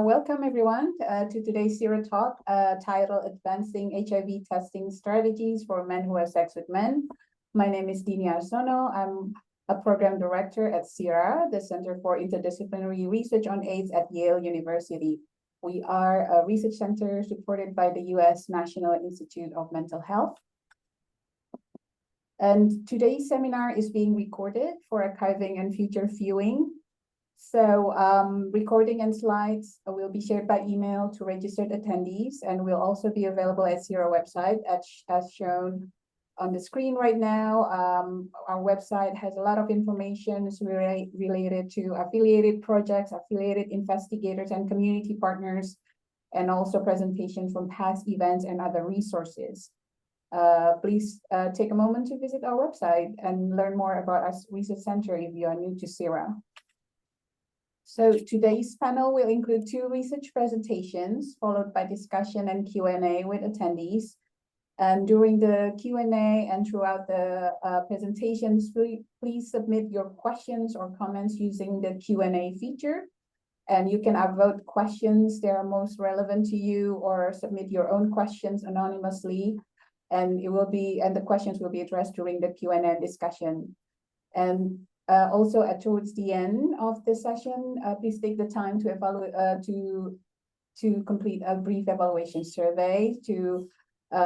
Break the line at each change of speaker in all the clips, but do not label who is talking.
welcome everyone to today's CIRA Talk titled Advancing HIV Testing Strategies for Men Who Have Sex with Men. My name is DeAnne. I'm a program director at CIRA, the Center for Interdisciplinary Research on AIDS at Yale University. We are a research center supported by the U.S. National Institute of Mental Health. And today's seminar is being recorded for archiving and future viewing. So recording and slides will be shared by email to registered attendees and will also be available at CIRA website as shown on the screen right now. Our website has a lot of information related to affiliated projects, affiliated investigators and community partners, and also presentations from past events and other resources. Please take a moment to visit our website and learn more about our research center if you are new to CIRA. So today's panel will include 2 research presentations, followed by discussion and Q&A with attendees. And during the Q&A and throughout the presentations, please submit your questions or comments using the Q&A feature. And you can upvote questions that are most relevant to you or submit your own questions anonymously. And the questions will be addressed during the Q&A discussion. And also towards the end of the session, please take the time to evaluate to complete a brief evaluation survey to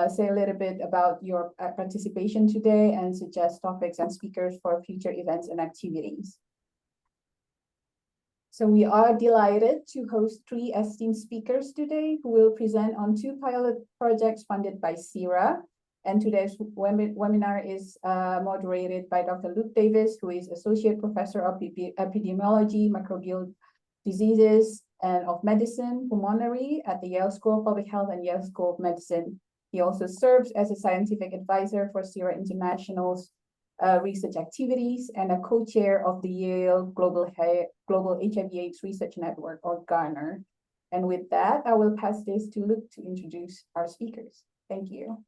say a little bit about your participation today and suggest topics and speakers for future events and activities. So we are delighted to host 3 esteemed speakers today who will present on 2 pilot projects funded by CIRA. And today's webinar is moderated by Dr. Luke Davis, who is Associate Professor of Epidemiology, Microbial Diseases, and of Medicine, Pulmonary at the Yale School of Public Health and Yale School of Medicine. He also serves as a scientific advisor for CIRA International's research activities and a co-chair of the Yale Global HIV/AIDS Research Network, or GARNER. And with that, I will pass this to Luke to introduce our speakers. Thank you.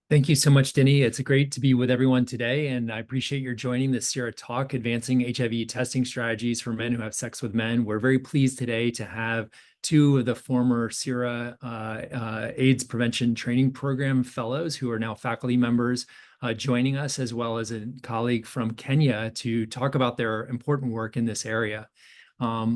Thank you so much, Denny. It's great to be with everyone today, and I appreciate your joining the CIRA Talk, Advancing HIV Testing Strategies for Men Who Have Sex with Men. We're very pleased today to have 2 of the former CIRA AIDS Prevention Training Program fellows who are now faculty members joining us, as well as a colleague from Kenya to talk about their important work in this area.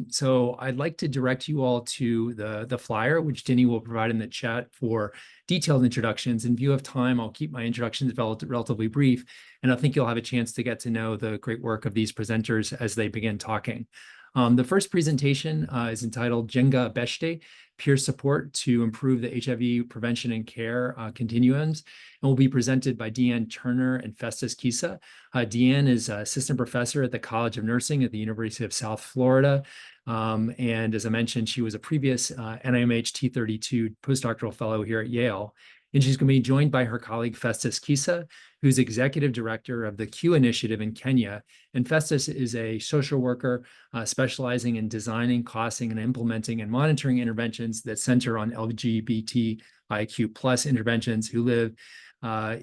So I'd like to direct you all to the flyer, which Denny will provide in the chat for detailed introductions. In view of time, I'll keep my introductions relatively brief, and I think you'll have a chance to get to know the great work of these presenters as they begin talking. The first presentation is entitled Jenga Beshte, Peer Support to Improve the HIV Prevention and Care Continuums, and will be presented by DeAnne Turner and Festus Kisa. DeAnne is assistant professor at the College of Nursing at the University of South Florida. And as I mentioned, she was a previous NIMH T32 postdoctoral fellow here at Yale. And she's going to be joined by her colleague Festus Kisa, who's executive director of the Q Initiative in Kenya. And Festus is a social worker specializing in designing, costing, and implementing and monitoring interventions that center on LGBTIQ+ interventions who live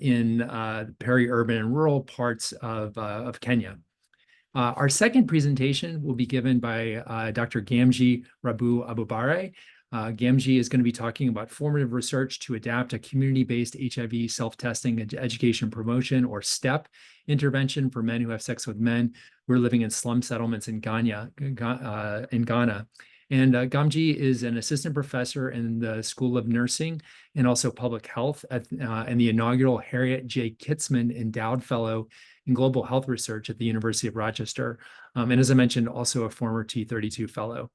in peri-urban and rural parts of Kenya. Our second presentation will be given by Dr. Gamji Rabiu Abubare. Gamji is going to be talking about formative research to adapt a community-based HIV self-testing and education promotion, or STEP, intervention for men who have sex with men who are living in slum settlements in Ghana. And Gamji is an assistant professor in the School of Nursing and also Public Health and the inaugural Harriet J. Kitzman Endowed Fellow in Global Health Research at the University of Rochester. And as I mentioned, also a former T32 fellow.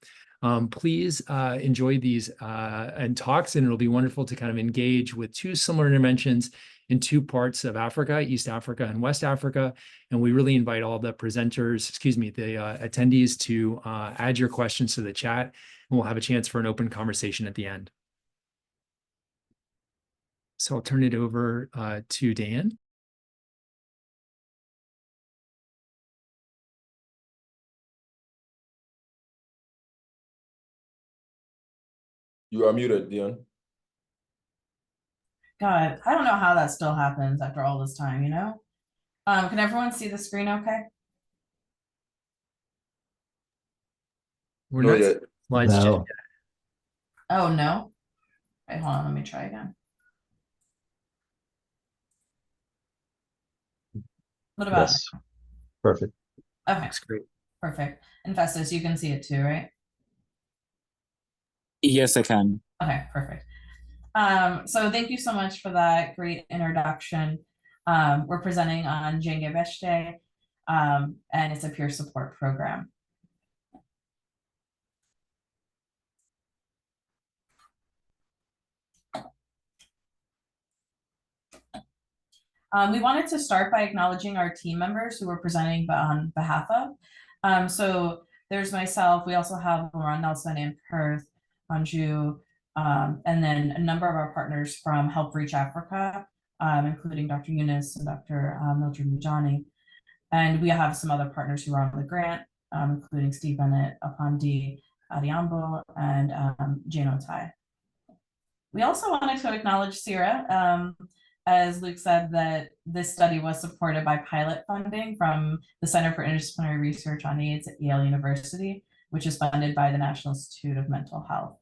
Please enjoy these and talks, and it'll be wonderful to kind of engage with 2 similar interventions in 2 parts of Africa, East Africa and West Africa. And we really invite all the presenters, the attendees to add your questions to the chat, and we'll have a chance for an open conversation at the end. So I'll turn it over to DeAnne.
You are muted, DeAnne.
God, I don't know how that still happens after all this time, you know? Can everyone see the screen okay?
We're not
yet.
slides
No.
Oh, no. Wait, hold on, let me try again. What about?
Yes, perfect.
Okay,
That's great.
perfect. And Festus, you can see it too, right?
Yes, I can.
Okay, perfect. So thank you so much for that great introduction. We're presenting on Jenge Beshte, and it's a peer support program. We wanted to start by acknowledging our team members who we're presenting on behalf of. So there's myself, we also have Laurent Nelson in Perth, Anju, and then a number of our partners from Help Reach Africa, including Dr. Eunice and Dr. Mildred Mujani. And we have some other partners who are on the grant, including Steve Bennett, Apandi Adiambo, and Jane Otai. We also wanted to acknowledge CIRA. As Luke said, that this study was supported by pilot funding from the Center for Interdisciplinary Research on AIDS at Yale University, which is funded by the National Institute of Mental Health.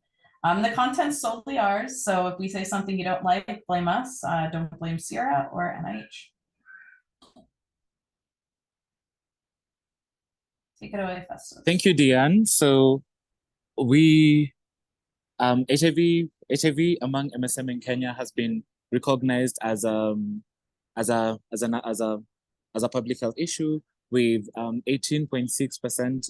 The content's solely ours, so if we say something you don't like, blame us. Don't blame CIRA or NIH. Take it away, Festus.
Thank you, DeAnne. So we HIV among MSM in Kenya has been recognized as a public health issue with 18.6%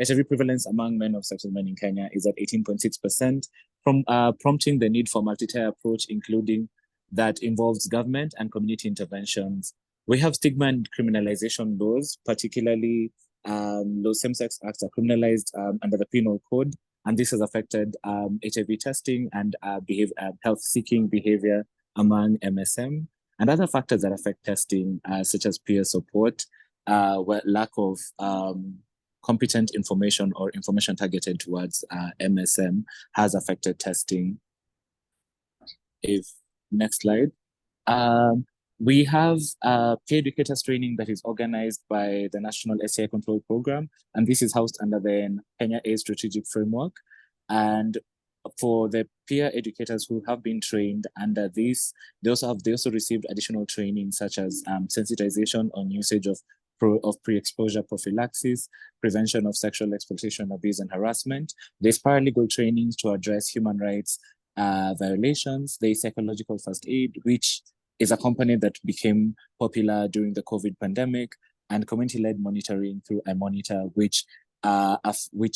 HIV prevalence among men of sex with men in Kenya is at 18.6%, from prompting the need for multi-tier approach, including that involves government and community interventions. We have stigma and criminalization laws, particularly those same-sex acts are criminalized under the penal code, and this has affected HIV testing and health-seeking behavior among MSM, and other factors that affect testing, such as peer support, lack of competent information or information targeted towards MSM has affected testing. Next slide. We have peer educators training that is organized by the National STI Control Program, and this is housed under the Kenya AIDS Strategic Framework. And for the peer educators who have been trained under this, they also received additional training such as sensitization on usage of pre-exposure prophylaxis, prevention of sexual exploitation, abuse, and harassment. There's paralegal trainings to address human rights violations. There's psychological first aid, which is a component that became popular during the COVID pandemic, and community-led monitoring through a monitor, which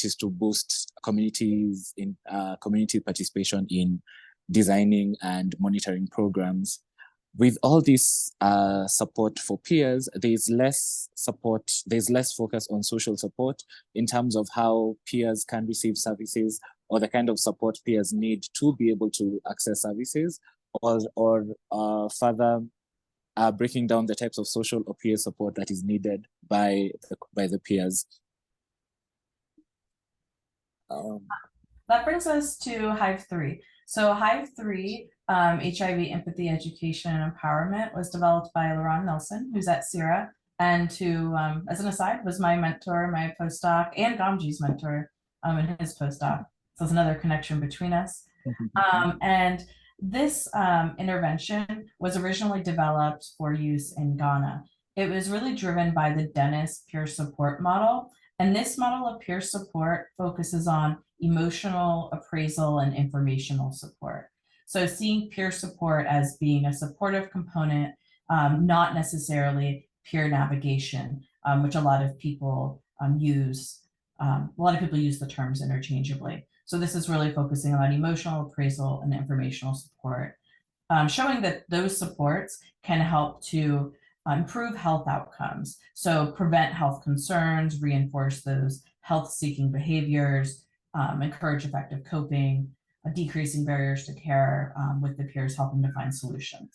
is to boost community participation in designing and monitoring programs. With all this support for peers, there's less focus on social support in terms of how peers can receive services or the kind of support peers need to be able to access services, or further breaking down the types of social or peer support that is needed by the peers.
That brings us to Hive 3. So Hive 3, HIV Empathy Education and Empowerment, was developed by Laurent Nelson, who's at CIRA, and who, as an aside, was my mentor, my postdoc, and Gamji's mentor in his postdoc. So there's another connection between us. And this intervention was originally developed for use in Ghana. It was really driven by the Dennis peer support model. And this model of peer support focuses on emotional appraisal and informational support. So seeing peer support as being a supportive component, not necessarily peer navigation, which a lot of people use. A lot of people use the terms interchangeably. So this is really focusing on emotional appraisal and informational support, showing that those supports can help to improve health outcomes. So prevent health concerns, reinforce those health-seeking behaviors, encourage effective coping, decreasing barriers to care, with the peers helping to find solutions.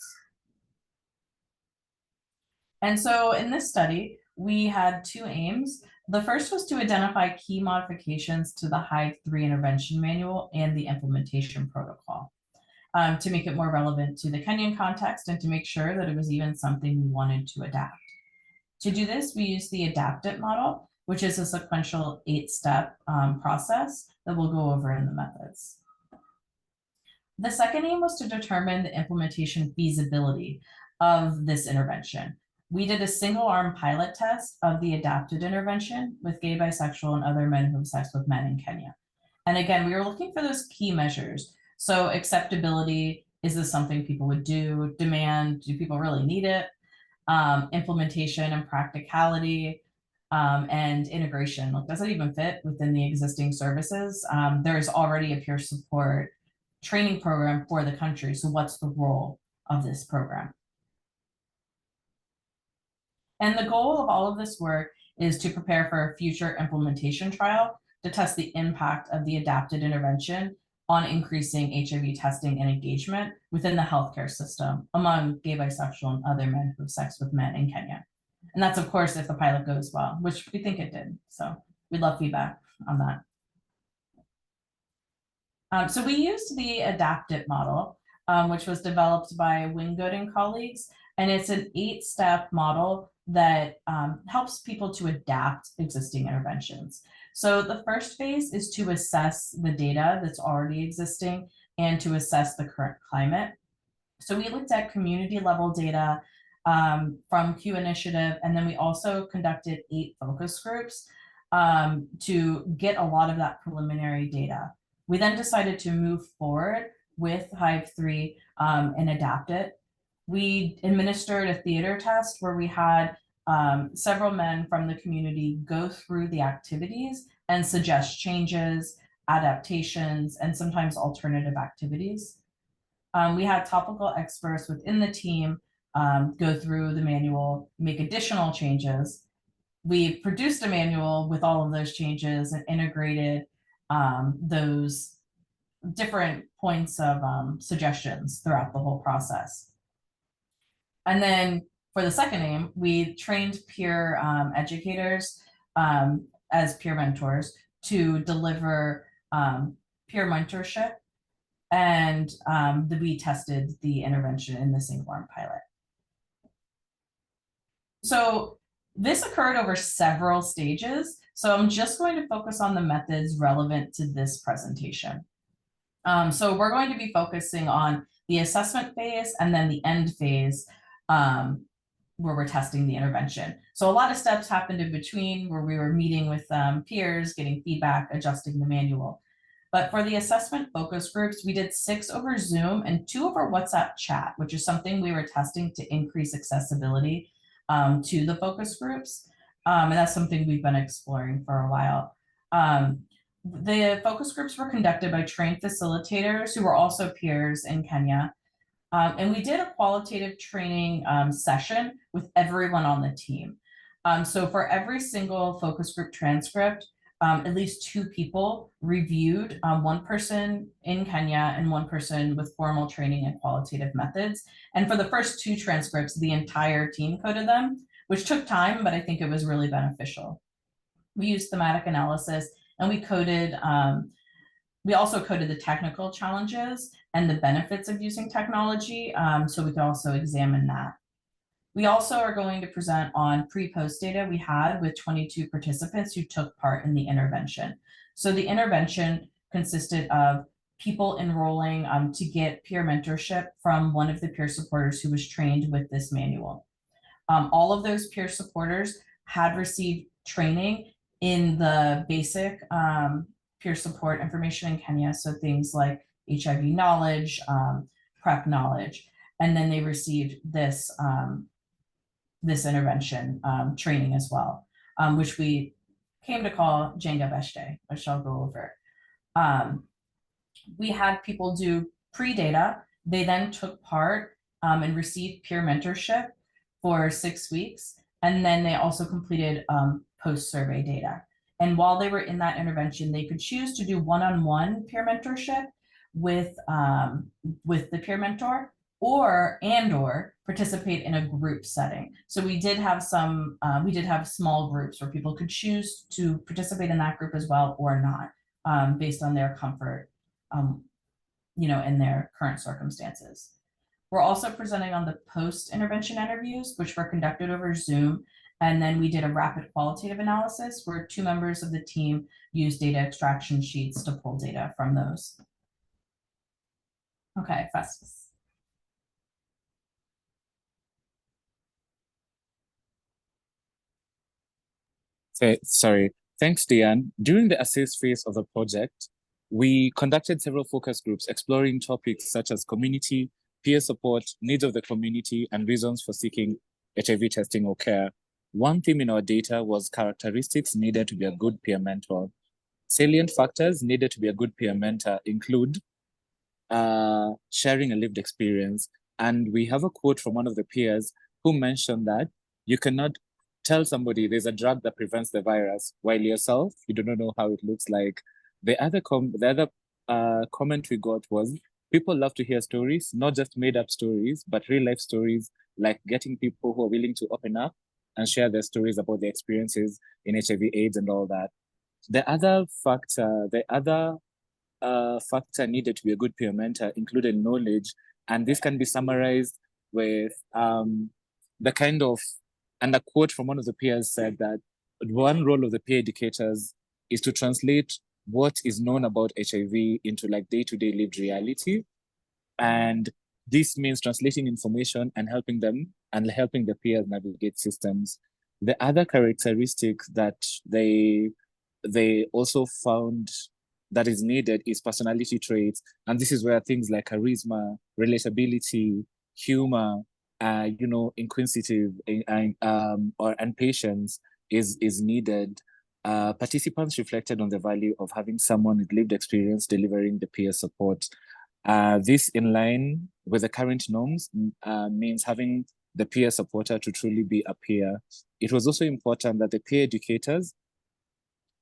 And so in this study, we had two aims. The first was to identify key modifications to the Hive 3 intervention manual and the implementation protocol, to make it more relevant to the Kenyan context and to make sure that it was even something we wanted to adapt. To do this, we used the Adapt It model, which is a sequential 8-step process that we'll go over in the methods. The second aim was to determine the implementation feasibility of this intervention. We did a single-arm pilot test of the adapted intervention with gay, bisexual, and other men who have sex with men in Kenya. And again, we were looking for those key measures. So acceptability, is this something people would do? Demand, do people really need it? Implementation and practicality, and integration. Like, does it even fit within the existing services? There's already a peer support training program for the country. So what's the role of this program? And the goal of all of this work is to prepare for a future implementation trial to test the impact of the adapted intervention on increasing HIV testing and engagement within the healthcare system among gay, bisexual, and other men who have sex with men in Kenya. And that's, of course, if the pilot goes well, which we think it did. So we'd love feedback on that. So we used the adapted model, which was developed by Wingood and colleagues, and it's an 8-step model that helps people to adapt existing interventions. So the first phase is to assess the data that's already existing and to assess the current climate. So we looked at community level data from Q Initiative, and then we also conducted 8 focus groups to get a lot of that preliminary data. We then decided to move forward with HIV-3 and adapt it. We administered a theater test where we had several men from the community go through the activities and suggest changes, adaptations, and sometimes alternative activities. We had topical experts within the team go through the manual, make additional changes. We produced a manual with all of those changes and integrated those different points of suggestions throughout the whole process. And then for the second aim, we trained peer educators as peer mentors to deliver peer mentorship, and we tested the intervention in the single-arm pilot. So this occurred over several stages, so I'm just going to focus on the methods relevant to this presentation. So we're going to be focusing on the assessment phase and then the end phase where we're testing the intervention. So a lot of steps happened in between where we were meeting with peers, getting feedback, adjusting the manual. But for the assessment focus groups, we did 6 over Zoom and 2 over WhatsApp chat, which is something we were testing to increase accessibility to the focus groups. And that's something we've been exploring for a while. The focus groups were conducted by trained facilitators who were also peers in Kenya. And we did a qualitative training session with everyone on the team. So for every single focus group transcript, at least 2 people reviewed, 1 person in Kenya and 1 person with formal training in qualitative methods. And for the first 2 transcripts, the entire team coded them, which took time, but I think it was really beneficial. We used thematic analysis, and we coded, we also coded the technical challenges and the benefits of using technology, so we could also examine that. We also are going to present on pre-post data we had with 22 participants who took part in the intervention. So the intervention consisted of people enrolling to get peer mentorship from one of the peer supporters who was trained with this manual. All of those peer supporters had received training in the basic peer support information in Kenya, so things like HIV knowledge, PrEP knowledge, and then they received this this intervention training as well, which we came to call Jenga Beshte, which I'll go over. We had people do pre-data. They then took part and received peer mentorship for 6 weeks. And then they also completed post-survey data. And while they were in that intervention, they could choose to do one-on-one peer mentorship with the peer mentor, or participate in a group setting. So we did have some, we did have small groups where people could choose to participate in that group as well or not, based on their comfort, you know, in their current circumstances. We're also presenting on the post-intervention interviews, which were conducted over Zoom. And then we did a rapid qualitative analysis where 2 members of the team used data extraction sheets to pull data from those. Okay, Festus.
Sorry. Thanks, DeAnne. During the assess phase of the project, we conducted several focus groups exploring topics such as community, peer support, needs of the community, and reasons for seeking HIV testing or care. One theme in our data was characteristics needed to be a good peer mentor. Salient factors needed to be a good peer mentor include sharing a lived experience. And we have a quote from one of the peers who mentioned that you cannot tell somebody there's a drug that prevents the virus while yourself, you do not know how it looks like. The other comment we got was people love to hear stories, not just made up stories, but real life stories, like getting people who are willing to open up and share their stories about their experiences in HIV/AIDS and all that. The other factor needed to be a good peer mentor included knowledge, and this can be summarized with the kind of, and a quote from one of the peers said that one role of the peer educators is to translate what is known about HIV into like day-to-day lived reality. And this means translating information and helping them and helping the peers navigate systems. The other characteristic that they also found that is needed is personality traits. And this is where things like charisma, relatability, humor, inquisitive and patience is needed. Participants reflected on the value of having someone with lived experience delivering the peer support. This, in line with the current norms, means having the peer supporter to truly be a peer. It was also important that the peer educators,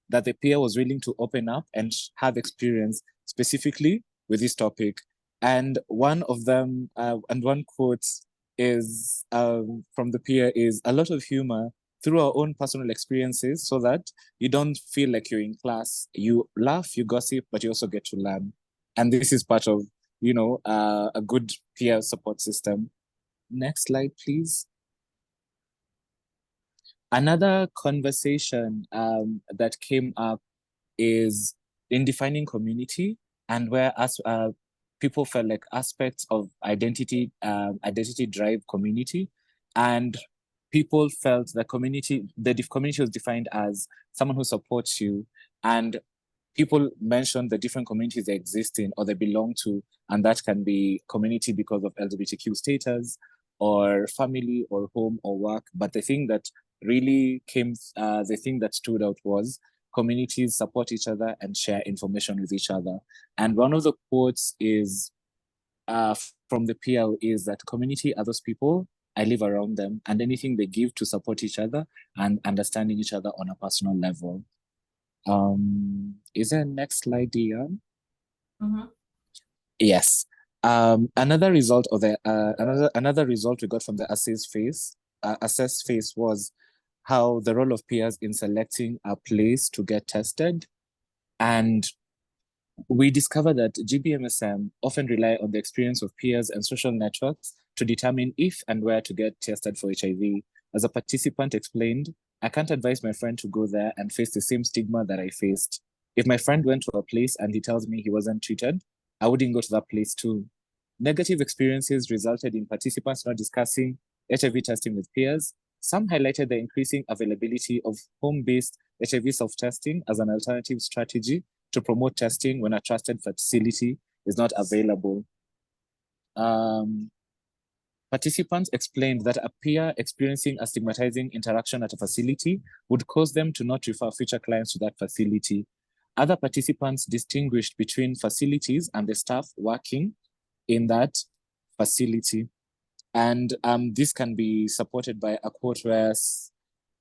that the peer was willing to open up and have experience specifically with this topic. And one of them, and one quote is from the peer is a lot of humor through our own personal experiences so that you don't feel like you're in class. You laugh, you gossip, but you also get to learn. And this is part of, a good peer support system. Next slide, please. Another conversation that came up is in defining community, and where people felt like aspects of identity drive community, and people felt the community was defined as someone who supports you, and people mentioned the different communities they exist in or they belong to, and that can be community because of LGBTQ status or family or home or work. But the thing that really the thing that stood out was communities support each other and share information with each other. And one of the quotes is from the peer is that community are those people I live around them and anything they give to support each other and understanding each other on a personal level. Is there a next slide, DeAnne?
Mm-hmm.
Yes. Another result of the another result we got from the assess phase was how the role of peers in selecting a place to get tested. And we discovered that GBMSM often rely on the experience of peers and social networks to determine if and where to get tested for HIV. As a participant explained, I can't advise my friend to go there and face the same stigma that I faced. If my friend went to a place and he tells me he wasn't treated, I wouldn't go to that place too. Negative experiences resulted in participants not discussing HIV testing with peers. Some highlighted the increasing availability of home-based HIV self-testing as an alternative strategy to promote testing when a trusted facility is not available. Participants explained that a peer experiencing a stigmatizing interaction at a facility would cause them to not refer future clients to that facility. Other participants distinguished between facilities and the staff working in that facility. And this can be supported by a quote where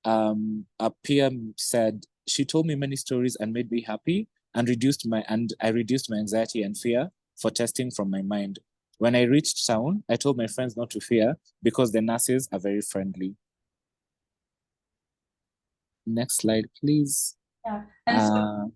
a peer said, "She told me many stories and made me happy and I reduced my anxiety and fear for testing from my mind. When I reached town, I told my friends not to fear because the nurses are very friendly." Next slide, please.
Yeah, and so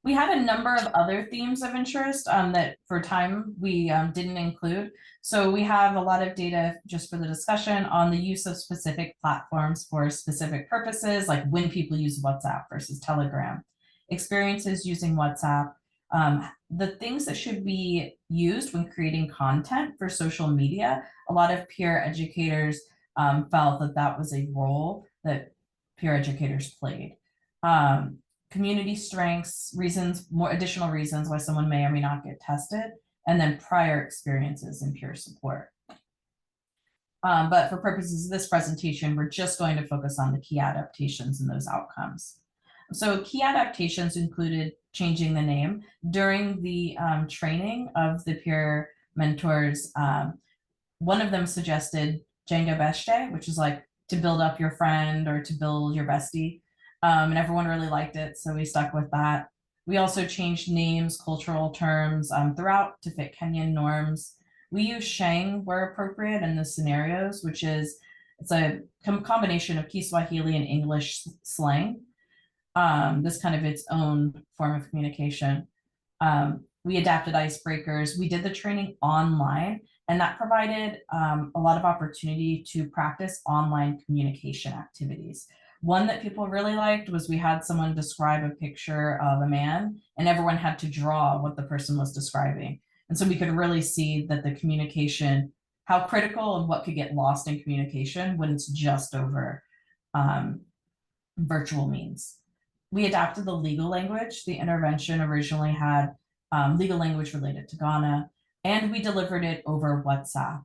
we had a number of other themes of interest that for time we didn't include. So we have a lot of data just for the discussion on the use of specific platforms for specific purposes, like when people use WhatsApp versus Telegram, experiences using WhatsApp, The things that should be used when creating content for social media, a lot of peer educators felt that that was a role that peer educators played. Community strengths, reasons, more additional reasons why someone may or may not get tested, and then prior experiences in peer support. But for purposes of this presentation, we're just going to focus on the key adaptations and those outcomes. So key adaptations included changing the name. During the training of the peer mentors, one of them suggested Jenga Beshte, which is like to build up your friend or to build your bestie. And everyone really liked it, so we stuck with that. We also changed names, cultural terms throughout to fit Kenyan norms. We use Sheng where appropriate in the scenarios, which is, it's a combination of Kiswahili and English slang. This kind of its own form of communication. We adapted icebreakers. We did the training online, and that provided a lot of opportunity to practice online communication activities. One that people really liked was we had someone describe a picture of a man, and everyone had to draw what the person was describing. And so we could really see that the communication, how critical and what could get lost in communication when it's just over virtual means. We adapted the legal language. The intervention originally had legal language related to Ghana, and we delivered it over WhatsApp,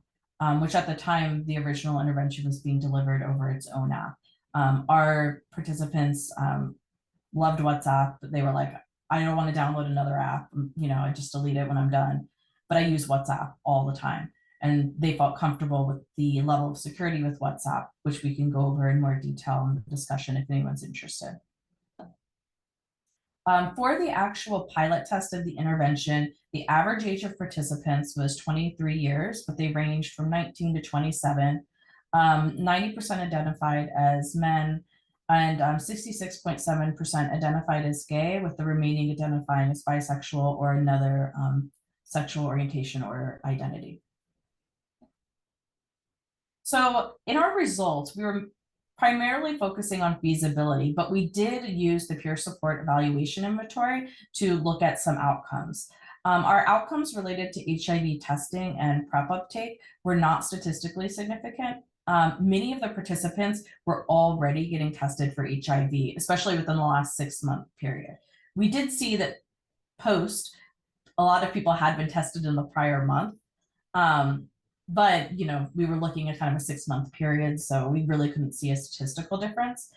which at the time, the original intervention was being delivered over its own app. Our participants loved WhatsApp. They were like, I don't want to download another app. You know, I just delete it when I'm done. But I use WhatsApp all the time. And they felt comfortable with the level of security with WhatsApp, which we can go over in more detail in the discussion if anyone's interested. For the actual pilot test of the intervention, the average age of participants was 23 years, but they ranged from 19 to 27. 90% identified as men, and 66.7% identified as gay, with the remaining identifying as bisexual or another sexual orientation or identity. So in our results, we were primarily focusing on feasibility, but we did use the peer support evaluation inventory to look at some outcomes. Our outcomes related to HIV testing and PrEP uptake were not statistically significant. Many of the participants were already getting tested for HIV, especially within the last 6-month period. We did see that post, a lot of people had been tested in the prior month. But, you know, we were looking at kind of a 6-month period, so we really couldn't see a statistical difference.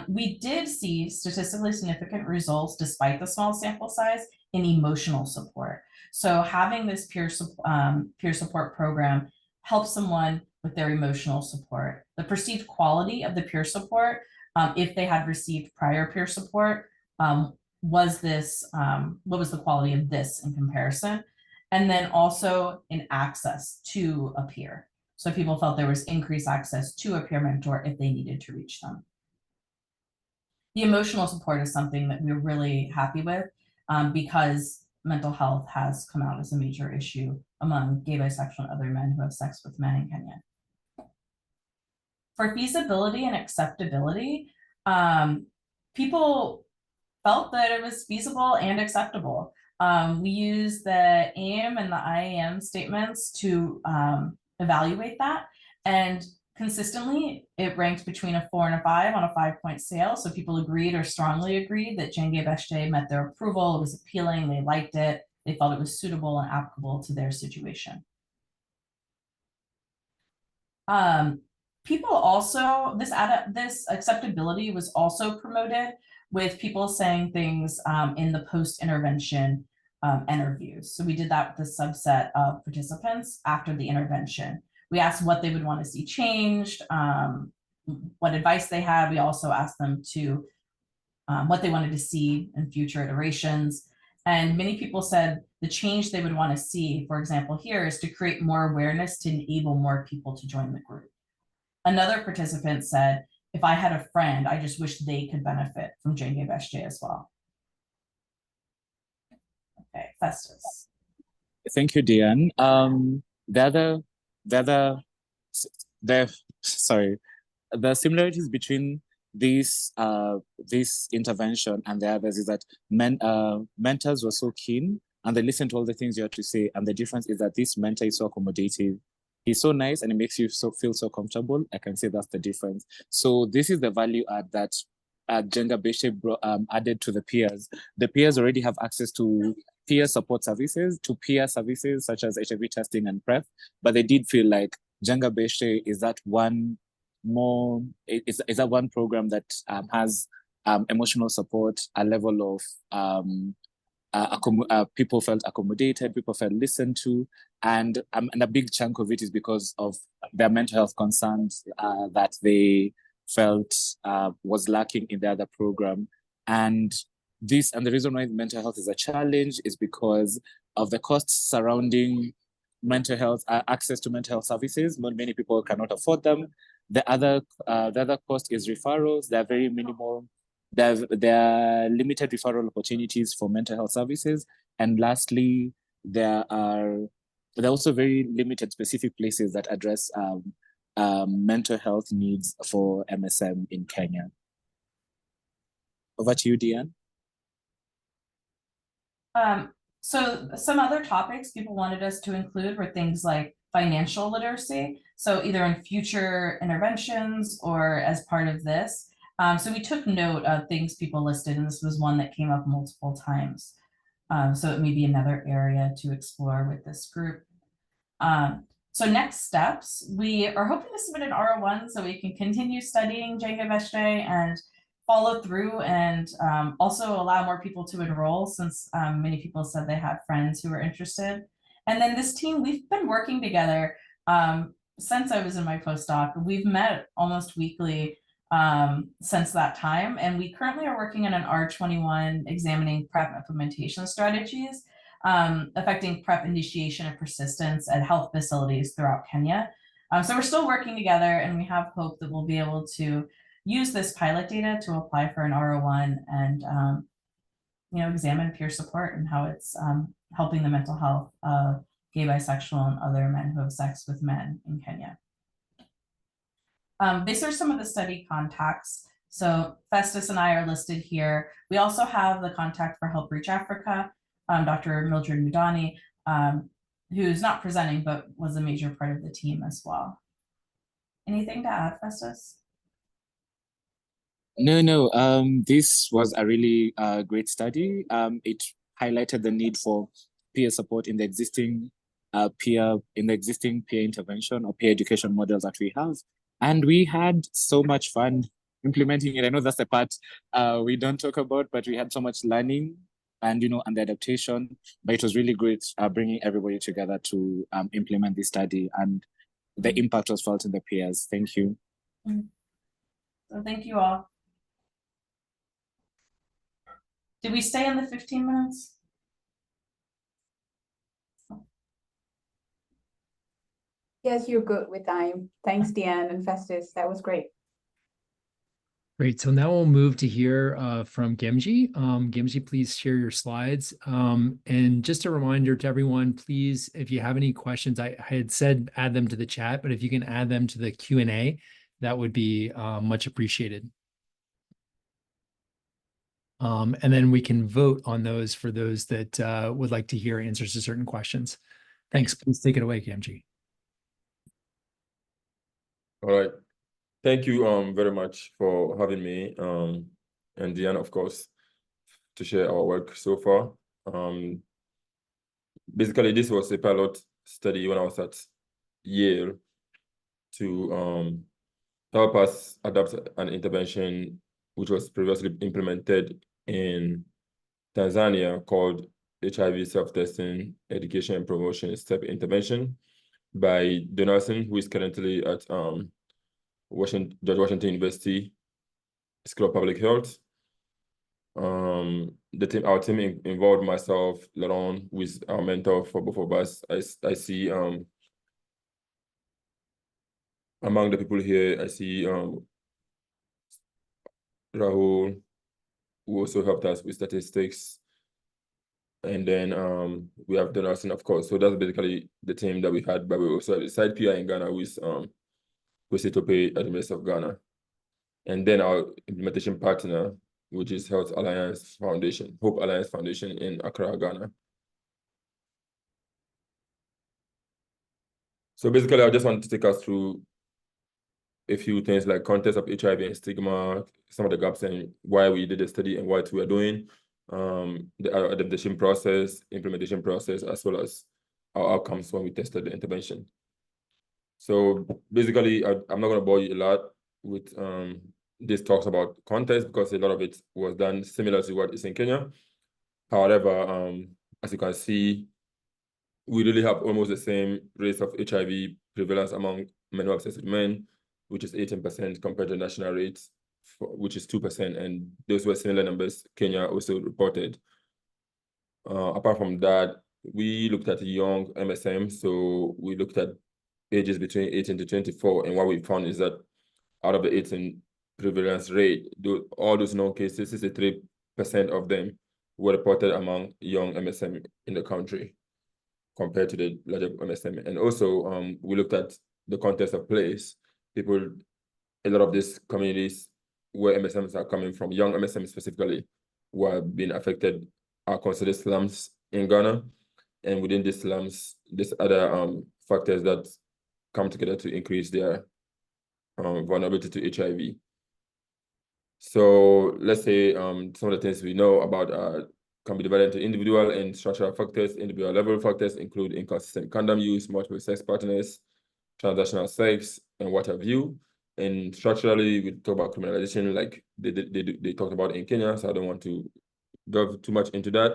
We did see statistically significant results despite the small sample size in emotional support. So having this peer support program helps someone with their emotional support. The perceived quality of the peer support, if they had received prior peer support, what was the quality of this in comparison? And then also in access to a peer. So people felt there was increased access to a peer mentor if they needed to reach them. The emotional support is something that we're really happy with because mental health has come out as a major issue among gay, bisexual, and other men who have sex with men in Kenya. For feasibility and acceptability, people felt that it was feasible and acceptable. We use the AIM and the IAM statements to evaluate that, and consistently it ranked between a 4 and a 5 on a 5-point scale. So people agreed or strongly agreed that Jenga Beshte met their approval, it was appealing, they liked it, they felt it was suitable and applicable to their situation. People also, this acceptability was also promoted with people saying things in the post-intervention interviews. So we did that with a subset of participants after the intervention. We asked what they would want to see changed, what advice they had. We also asked them to what they wanted to see in future iterations. And many people said the change they would want to see, for example, here is to create more awareness to enable more people to join the group. Another participant said, if I had a friend, I just wish they could benefit from Jenga Beshte as well. Okay, Festus.
Thank you, DeAnne. The similarities between this intervention and the others is that mentors were so keen and they listened to all the things you had to say. And the difference is that this mentor is so accommodative. He's so nice and it makes you feel so comfortable. I can say that's the difference. So this is the value add that Jenga-Beshe added to the peers. The peers already have access to peer support services, to peer services such as HIV testing and PrEP, but they did feel like Jenga-Beshe is that one is that one program that has emotional support, a level of people felt accommodated, people felt listened to, and a big chunk of it is because of their mental health concerns that they felt was lacking in the other program. And the reason why mental health is a challenge is because of the costs surrounding mental health, access to mental health services. Not many people cannot afford them. The other cost is referrals. They're very minimal. There are limited referral opportunities for mental health services. And lastly, there are also very limited specific places that address mental health needs for MSM in Kenya. Over to you, DeAnne.
So some other topics people wanted us to include were things like financial literacy. So either in future interventions or as part of this. So we took note of things people listed, and this was one that came up multiple times. So it may be another area to explore with this group. So next steps, we are hoping to submit an R01 so we can continue studying Jenga-Beshe and follow through, and also allow more people to enroll, since many people said they had friends who were interested. And then this team, we've been working together since I was in my postdoc. We've met almost weekly since that time, and we currently are working on an R21 examining PrEP implementation strategies affecting PrEP initiation and persistence at health facilities throughout Kenya. So we're still working together, and we have hope that we'll be able to use this pilot data to apply for an R01 and examine peer support and how it's helping the mental health of gay, bisexual, and other men who have sex with men in Kenya. These are some of the study contacts. So Festus and I are listed here. We also have the contact for Help Reach Africa, Dr. Mildred Mudani, who's not presenting, but was a major part of the team as well. Anything to add, Festus?
No. This was a really great study. It highlighted the need for peer support in the existing peer intervention or peer education models that we have. And we had so much fun implementing it. I know that's the part we don't talk about, but we had so much learning and and the adaptation. But it was really great bringing everybody together to implement this study, and the impact was felt in the peers. Thank you.
So thank you all. Did we stay in the 15 minutes?
Yes, you're good with time. Thanks, DeAnne and Festus. That was great.
Great. So now we'll move to hear from Gamji. Gamji, please share your slides. And just a reminder to everyone, please, if you have any questions, I had said add them to the chat, but if you can add them to the Q&A, that would be much appreciated. And then we can vote on those for those that would like to hear answers to certain questions. Thanks. Please take it away, Gamji.
All right. Thank you very much for having me, and DeAnne, of course, to share our work so far. Basically, this was a pilot study when I was at Yale to help us adapt an intervention which was previously implemented in Tanzania called HIV self-testing education and promotion step intervention by DeAnne, who is currently at George Washington University School of Public Health. Our team involved myself, Laurent, who is our mentor for both of us. I see among the people here, I see Rahul, who also helped us with statistics. And then we have DeAnne, of course. So that's basically the team that we had, but we also had a side PI in Ghana with Kwesi Tope at the University of Ghana. And then our implementation partner, which is Hope Alliance Foundation in Accra, Ghana. So basically, I just want to take us through a few things like context of HIV and stigma, some of the gaps and why we did the study and what we are doing, the adaptation process, implementation process, as well as our outcomes when we tested the intervention. So basically, I'm not going to bore you a lot with this talks about context because a lot of it was done similar to what is in Kenya. However, as you can see, we really have almost the same rates of HIV prevalence among men who have sex with men, which is 18% compared to national rates, which is 2%. And those were similar numbers Kenya also reported. Apart from that, we looked at young MSM. So we looked at ages between 18 to 24. And what we found is that out of the 18 prevalence rate, all those known cases, 63% of them were reported among young MSM in the country compared to the larger MSM. And also, we looked at the context of place. People, a lot of these communities where MSMs are coming from, young MSMs specifically, who are being affected are considered slums in Ghana. And within these slums, there's other factors that come together to increase their vulnerability to HIV. So let's say some of the things we know about can be divided into individual and structural factors. Individual level factors include inconsistent condom use, multiple sex partners, transactional sex, and what have you. And structurally, we talk about criminalization like they talked about in Kenya, so I don't want to delve too much into that.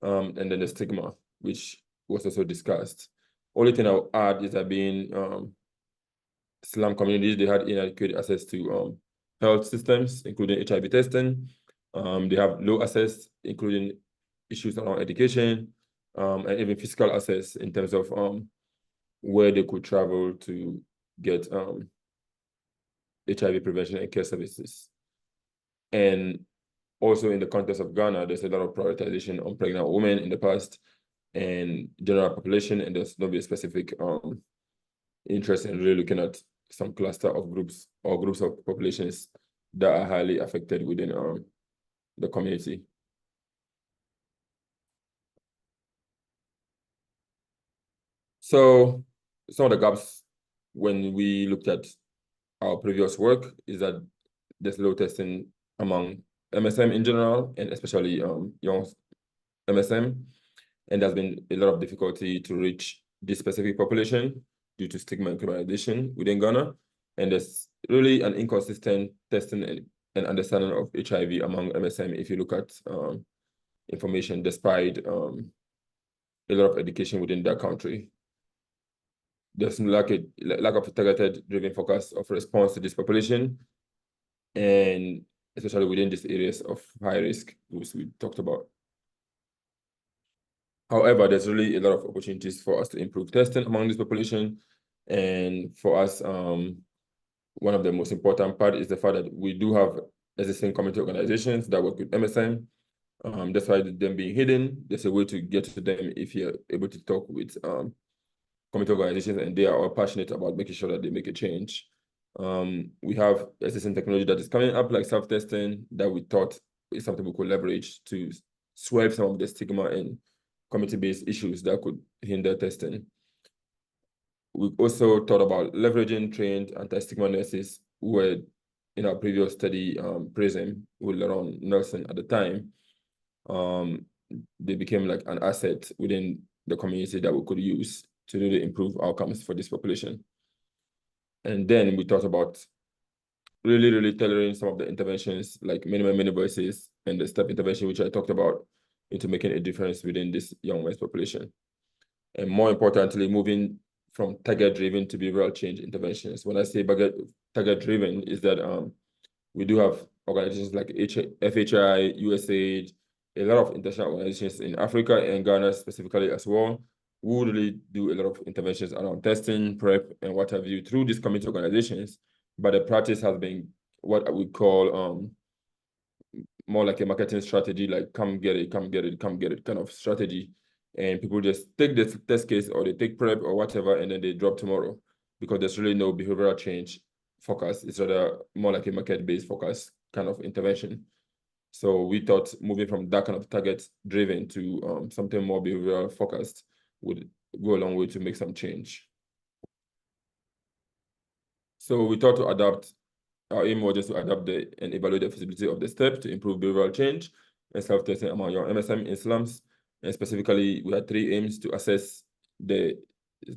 And then the stigma, which was also discussed. Only thing I'll add is that being slum communities, they had inadequate access to health systems, including HIV testing. They have low access, including issues around education, and even physical access in terms of where they could travel to get HIV prevention and care services. And also in the context of Ghana, there's a lot of prioritization on pregnant women in the past and general population, and there's not a specific interest in really looking at some cluster of groups or groups of populations that are highly affected within the community. So some of the gaps when we looked at our previous work is that there's low testing among MSM in general, and especially young MSM. And there's been a lot of difficulty to reach this specific population due to stigma and criminalization within Ghana. And there's really an inconsistent testing and understanding of HIV among MSM if you look at information, despite a lot of education within that country. There's lack of targeted driven focus of response to this population, and especially within these areas of high risk groups we talked about. However, there's really a lot of opportunities for us to improve testing among this population. And for us, one of the most important part is the fact that we do have existing community organizations that work with MSM. That's why them being hidden, there's a way to get to them if you're able to talk with community organizations, and they are all passionate about making sure that they make a change. We have existing technology that is coming up, like self-testing, that we thought is something we could leverage to swerve some of the stigma and community-based issues that could hinder testing. We also thought about leveraging trained anti-stigma nurses who were in our previous study, PRISM, with Laurent Nelson at the time. They became like an asset within the community that we could use to really improve outcomes for this population. And then we thought about really tailoring some of the interventions like minimum voices and the step intervention, which I talked about, into making a difference within this young men's population. And more importantly, moving from target-driven to behavioral change interventions. When I say target-driven, is that we do have organizations like FHI, USAID, a lot of international organizations in Africa and Ghana specifically as well, who really do a lot of interventions around testing, PrEP, and what have you through these community organizations. But the practice has been what we call more like a marketing strategy, like come get it kind of strategy. And people just take the test case or they take PrEP or whatever, and then they drop tomorrow because there's really no behavioral change focus. It's rather more like a market-based focus kind of intervention. So we thought moving from that kind of target-driven to something more behavioral focused would go a long way to make some change. So we thought to adapt, our aim was just to adapt and evaluate the feasibility of the step to improve behavioral change and self-testing among young MSM in slums. And specifically, we had 3 aims: to assess the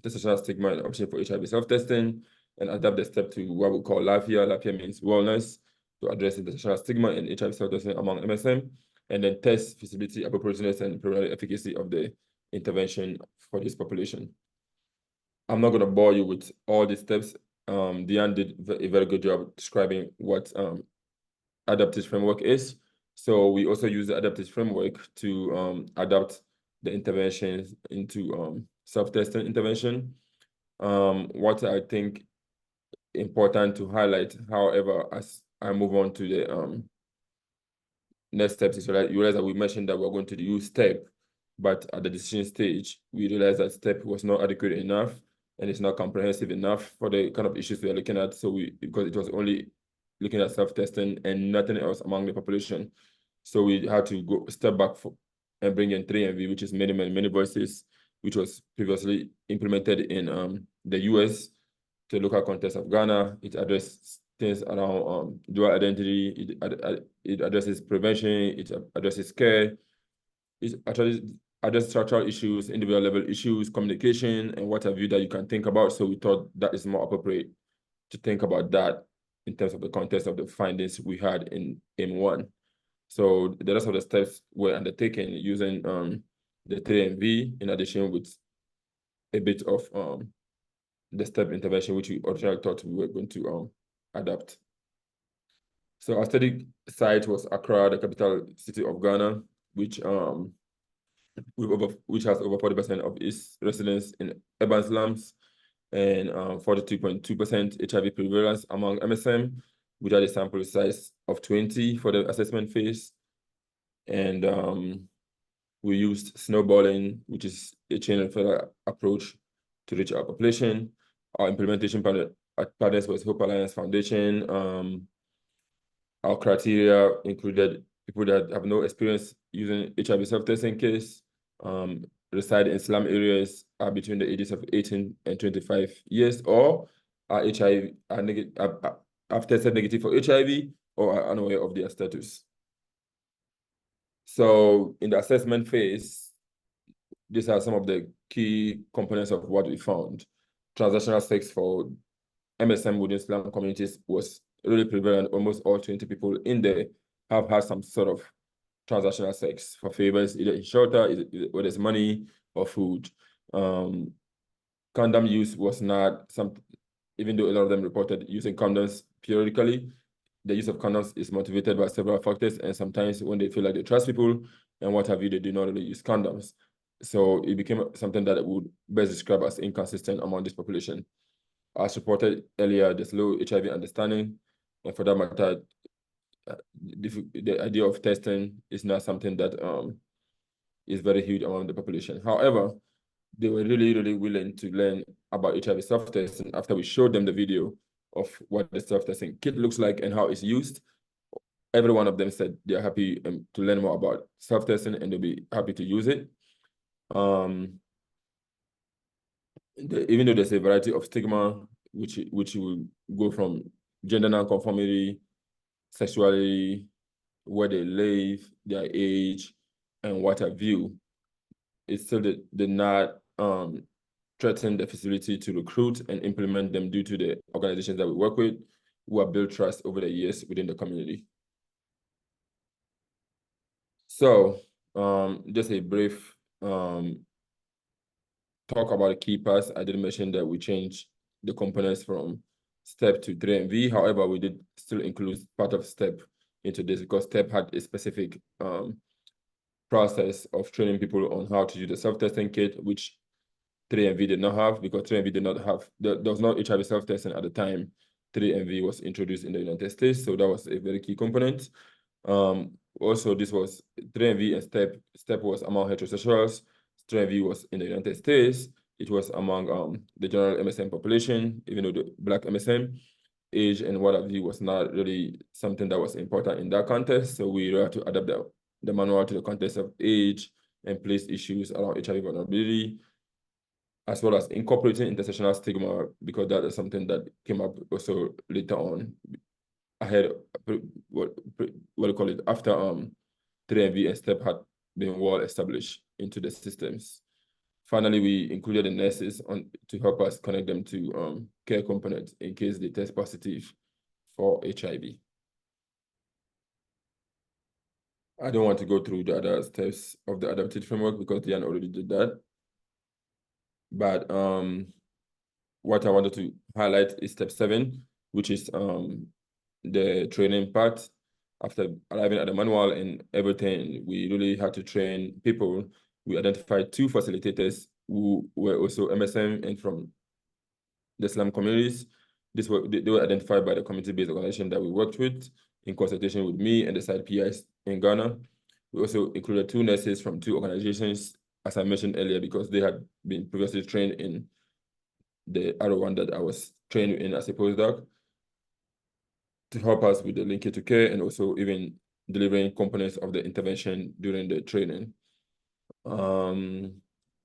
social stigma and option for HIV self-testing, and adapt the step to what we call LAFIA. LAFIA means wellness, to address the social stigma and HIV self-testing among MSM, and then test feasibility, appropriateness, and preliminary efficacy of the intervention for this population. I'm not going to bore you with all these steps. DeAnne did a very good job describing what adaptive framework is. So we also use the adaptive framework to adapt the interventions into self-testing intervention. What I think important to highlight, however, as I move on to the next steps, is that you realize that we mentioned that we're going to use STEP, but at the decision stage, we realized that STEP was not adequate enough and it's not comprehensive enough for the kind of issues we are looking at. So because it was only looking at self-testing and nothing else among the population. So we had to go step back and bring in 3MV, which is many voices, which was previously implemented in the US, the local context of Ghana. It addresses things around dual identity, it addresses prevention, it addresses care, it addresses structural issues, individual level issues, communication, and what have you that you can think about. So we thought that is more appropriate to think about that in terms of the context of the findings we had in aim 1. So the rest of the steps were undertaken using the 3MV in addition with a bit of the step intervention, which we originally thought we were going to adapt. So our study site was Accra, the capital city of Ghana, which has over 40% of its residents in urban slums and 42.2% HIV prevalence among MSM. We had a sample size of 20 for the assessment phase. And we used snowballing, which is a chain of approach to reach our population. Our implementation partners was Hope Alliance Foundation. Our criteria included people that have no experience using HIV self-testing case, reside in slum areas, are between the ages of 18 and 25 years, or are have tested negative for HIV or are unaware of their status. So in the assessment phase, these are some of the key components of what we found. Transactional sex for MSM within slum communities was really prevalent. Almost all 20 people in there have had some sort of transactional sex for favors, either in shelter, whether it's money or food. Condom use was not something, even though a lot of them reported using condoms periodically. The use of condoms is motivated by several factors, and sometimes when they feel like they trust people and what have you, they do not really use condoms. So it became something that would best describe as inconsistent among this population. As reported earlier, there's low HIV understanding, and for that matter, the idea of testing is not something that is very huge among the population. However, they were really willing to learn about HIV self-testing after we showed them the video of what the self-testing kit looks like and how it's used. Every one of them said they're happy to learn more about self-testing and they'll be happy to use it. Even though there's a variety of stigma, which will go from gender non-conformity, sexuality, where they live, their age, and what have you, it's still did not threaten the facility to recruit and implement them due to the organizations that we work with who have built trust over the years within the community. So just a brief talk about the key parts. I did mention that we changed the components from STEP to 3MV. However, we did still include part of STEP into this because STEP had a specific process of training people on how to use the self-testing kit, which 3MV did not have, because 3MV did not have, there was no HIV self-testing at the time 3MV was introduced in the United States. So that was a very key component. Also, this was 3MV and STEP was among heterosexuals. 3MV was in the United States. It was among the general MSM population, even though the Black MSM. age and what have you was not really something that was important in that context. So we had to adapt the manual to the context of age and place issues around HIV vulnerability, as well as incorporating intersectional stigma, because that is something that came up also later on, ahead, what do you call it, after 3MV and STEP had been well established into the systems. Finally, we included the nurses to help us connect them to care components in case they test positive for HIV. I don't want to go through the other steps of the adapted framework because DeAnne already did that. But what I wanted to highlight is step 7, which is the training part. After arriving at the manual and everything, we really had to train people. We identified 2 facilitators who were also MSM and from the slum communities. They were identified by the community-based organization that we worked with in consultation with me and the site PIs in Ghana. We also included 2 nurses from 2 organizations, as I mentioned earlier, because they had been previously trained in the other one that I was trained in as a postdoc, to help us with the linkage to care and also even delivering components of the intervention during the training.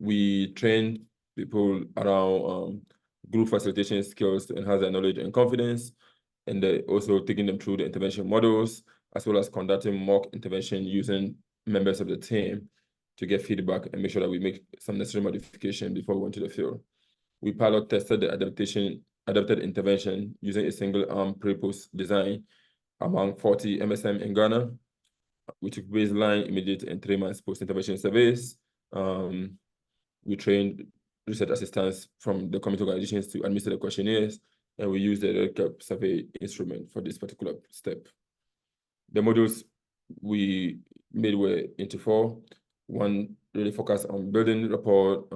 We trained people around group facilitation skills to enhance their knowledge and confidence, and also taking them through the intervention models, as well as conducting mock intervention using members of the team to get feedback and make sure that we make some necessary modification before we went to the field. We pilot tested the adapted intervention using a single arm pre-post design among 40 MSM in Ghana. We took baseline, immediate, and 3 months post-intervention surveys. We trained research assistants from the community organizations to administer the questionnaires, and we used the Red Cap survey instrument for this particular step. The modules we made were into 4. One really focused on building rapport,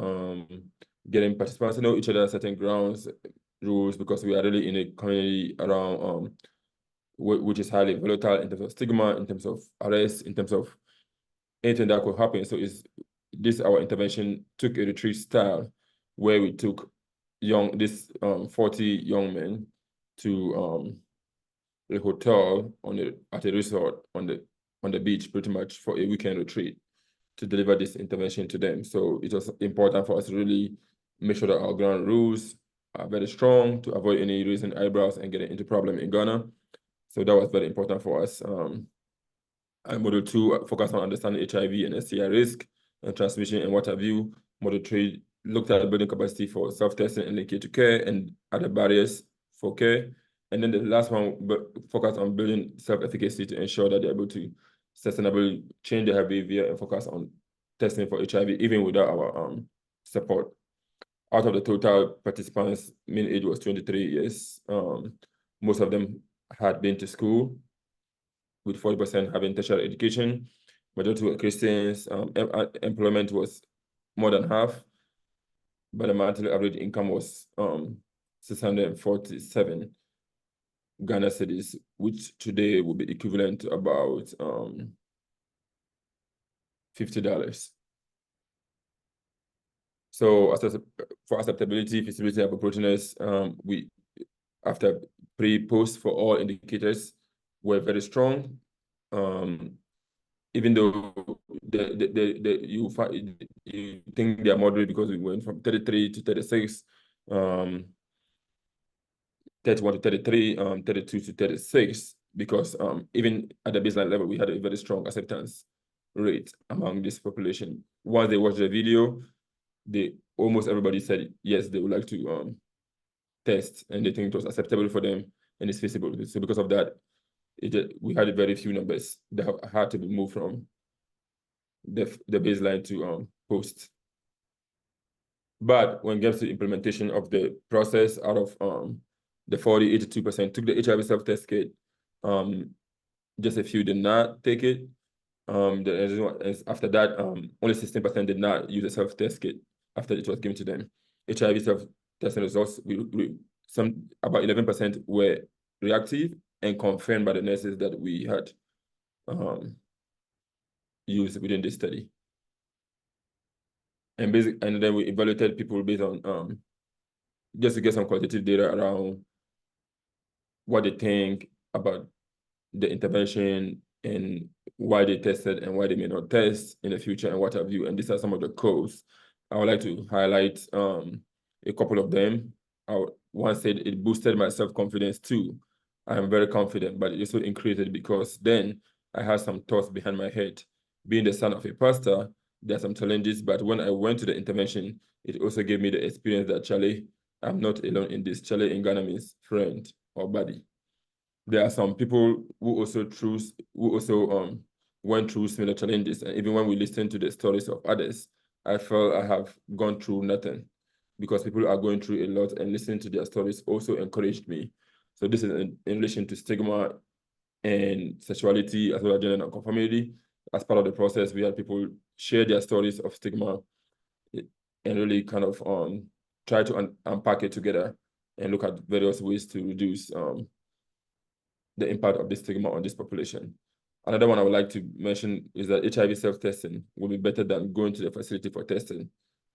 getting participants to know each other, certain grounds, rules, because we are really in a community around which is highly volatile in terms of stigma, in terms of arrest, in terms of anything that could happen. So our intervention took a retreat style where we took 40 young men to a hotel at a resort on the beach, pretty much, for a weekend retreat to deliver this intervention to them. So it was important for us to really make sure that our ground rules are very strong to avoid any raising eyebrows and getting into problem in Ghana. So that was very important for us. And module 2 focused on understanding HIV and STI risk and transmission and what have you. Module 3 looked at building capacity for self-testing and linkage to care and other barriers for care. And then the last one focused on building self-efficacy to ensure that they're able to sustainably change their behavior and focus on testing for HIV, even without our support. Out of the total participants, mean age was 23 years. Most of them had been to school, with 40% having tertiary education. Majority were Christians. Employment was more than half, but the monthly average income was 647 Ghana cedis, which today would be equivalent to about $50. So for acceptability, feasibility, and appropriateness, we, after pre-post for all indicators, were very strong. Even though you think they are moderate because we went from 33 to 36, 31 to 33, 32 to 36, because even at the baseline level, we had a very strong acceptance rate among this population. Once they watched the video, almost everybody said yes, they would like to test, and they think it was acceptable for them and it's feasible. So because of that, we had very few numbers that had to be moved from the baseline to post. But when it comes to implementation of the process, out of the 82% took the HIV self-test kit. Just a few did not take it. After that, only 16% did not use a self-test kit after it was given to them. HIV self-testing results, about 11% were reactive and confirmed by the nurses that we had used within this study. And then we evaluated people based on just to get some qualitative data around what they think about the intervention and why they tested and why they may not test in the future and what have you. And these are some of the codes. I would like to highlight a couple of them. One said it boosted my self-confidence too. I am very confident, but it also increased it because then I had some thoughts behind my head. Being the son of a pastor, there are some challenges, but when I went to the intervention, it also gave me the experience that Charlie, I'm not alone in this. Charlie in Ghana means friend or buddy. There are some people who also went through similar challenges, and even when we listen to the stories of others, I felt I have gone through nothing because people are going through a lot, and listening to their stories also encouraged me. So this is in relation to stigma and sexuality as well as gender nonconformity. As part of the process, we had people share their stories of stigma and really kind of try to unpack it together and look at various ways to reduce the impact of the stigma on this population. Another one I would like to mention is that HIV self-testing will be better than going to the facility for testing.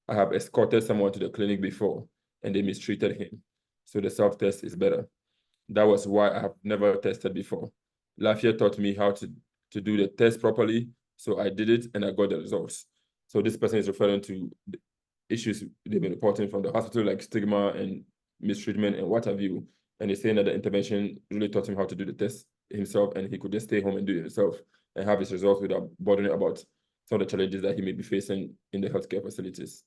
I have escorted someone to the clinic before and they mistreated him. So the self-test is better. That was why I have never tested before. Lafayette taught me how to do the test properly. So I did it and I got the results. So this person is referring to the issues they've been reporting from the hospital, like stigma and mistreatment and what have you. And he's saying that the intervention really taught him how to do the test himself, and he could just stay home and do it himself and have his results without bothering about some of the challenges that he may be facing in the healthcare facilities.